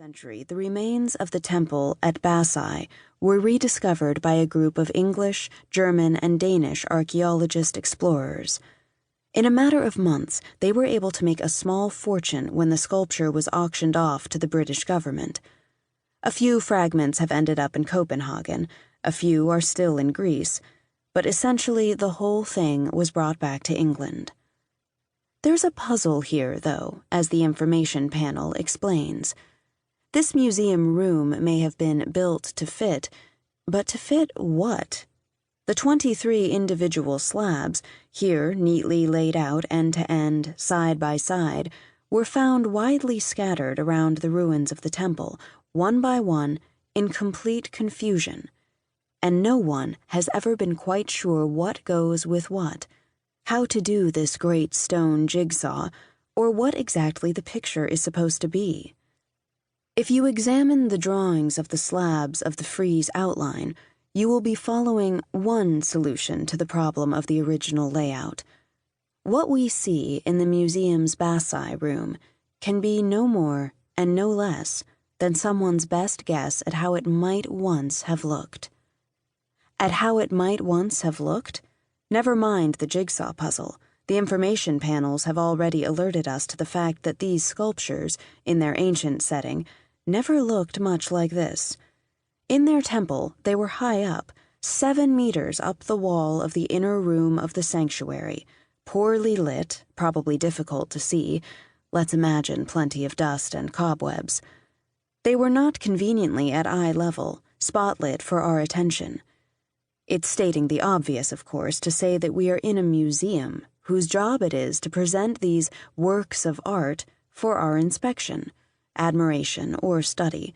century, the remains of the temple at Bassae were rediscovered by a group of English, German, and Danish archaeologist explorers. In a matter of months, they were able to make a small fortune when the sculpture was auctioned off to the British government. A few fragments have ended up in Copenhagen, a few are still in Greece, but essentially the whole thing was brought back to England. There's a puzzle here, though, as the information panel explains. This museum room may have been built to fit, but to fit what? The 23 individual slabs, here neatly laid out end to end, side by side, were found widely scattered around the ruins of the temple, one by one, in complete confusion. And no one has ever been quite sure what goes with what, how to do this great stone jigsaw, or what exactly the picture is supposed to be. If you examine the drawings of the slabs of the frieze outline, you will be following one solution to the problem of the original layout. What we see in the museum's Bassae room can be no more and no less than someone's best guess at how it might once have looked. At how it might once have looked? Never mind the jigsaw puzzle. The information panels have already alerted us to the fact that these sculptures, in their ancient setting, never looked much like this. In their temple, they were high up, 7 meters up the wall of the inner room of the sanctuary, poorly lit, probably difficult to see. Let's imagine plenty of dust and cobwebs. They were not conveniently at eye level, spotlit for our attention. It's stating the obvious, of course, to say that we are in a museum whose job it is to present these works of art for our inspection, admiration, or study,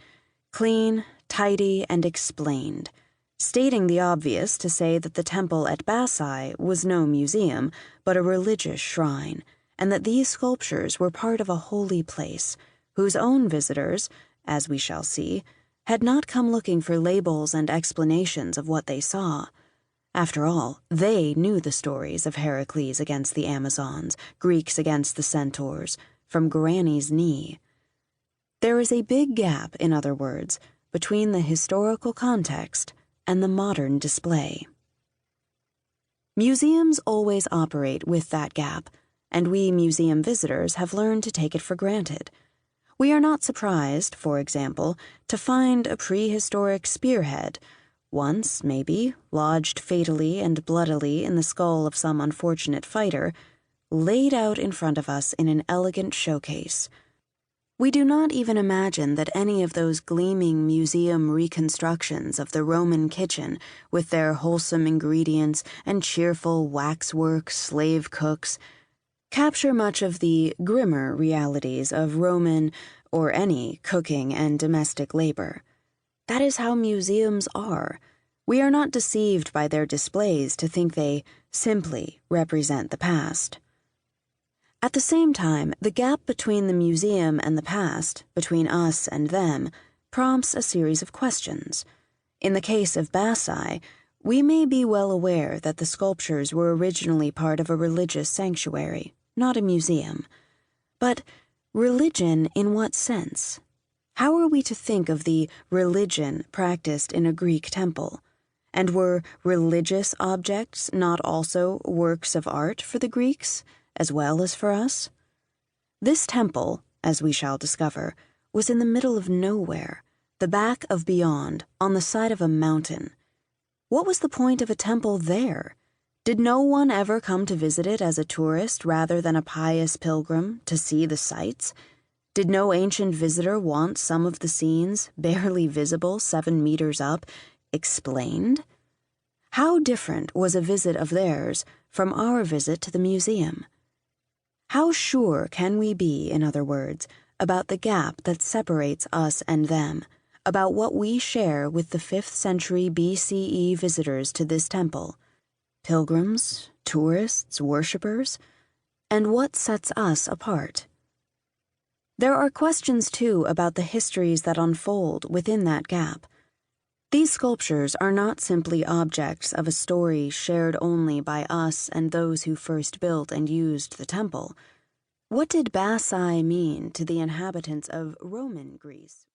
clean, tidy, and explained. Stating the obvious to say that the temple at Bassae was no museum, but a religious shrine, and that these sculptures were part of a holy place, whose own visitors, as we shall see, had not come looking for labels and explanations of what they saw. After all, they knew the stories of Heracles against the Amazons, Greeks against the centaurs, from Granny's knee. There is a big gap, in other words, between the historical context and the modern display. Museums always operate with that gap, and we museum visitors have learned to take it for granted. We are not surprised, for example, to find a prehistoric spearhead, once, maybe, lodged fatally and bloodily in the skull of some unfortunate fighter, laid out in front of us in an elegant showcase. We do not even imagine that any of those gleaming museum reconstructions of the Roman kitchen, with their wholesome ingredients and cheerful waxwork slave cooks, capture much of the grimmer realities of Roman or any cooking and domestic labor. That is how museums are. We are not deceived by their displays to think they simply represent the past. At the same time, the gap between the museum and the past, between us and them, prompts a series of questions. In the case of Bassae, we may be well aware that the sculptures were originally part of a religious sanctuary, not a museum. But religion in what sense? How are we to think of the religion practiced in a Greek temple? And were religious objects not also works of art for the Greeks, as well as for us? This temple, as we shall discover, was in the middle of nowhere, the back of beyond, on the side of a mountain. What was the point of a temple there? Did no one ever come to visit it as a tourist rather than a pious pilgrim to see the sights? Did no ancient visitor want some of the scenes, barely visible 7 meters up, explained? How different was a visit of theirs from our visit to the museum? How sure can we be, in other words, about the gap that separates us and them, about what we share with the 5th century BCE visitors to this temple? Pilgrims, tourists, worshippers? And what sets us apart? There are questions, too, about the histories that unfold within that gap. These sculptures are not simply objects of a story shared only by us and those who first built and used the temple. What did Bassae mean to the inhabitants of Roman Greece?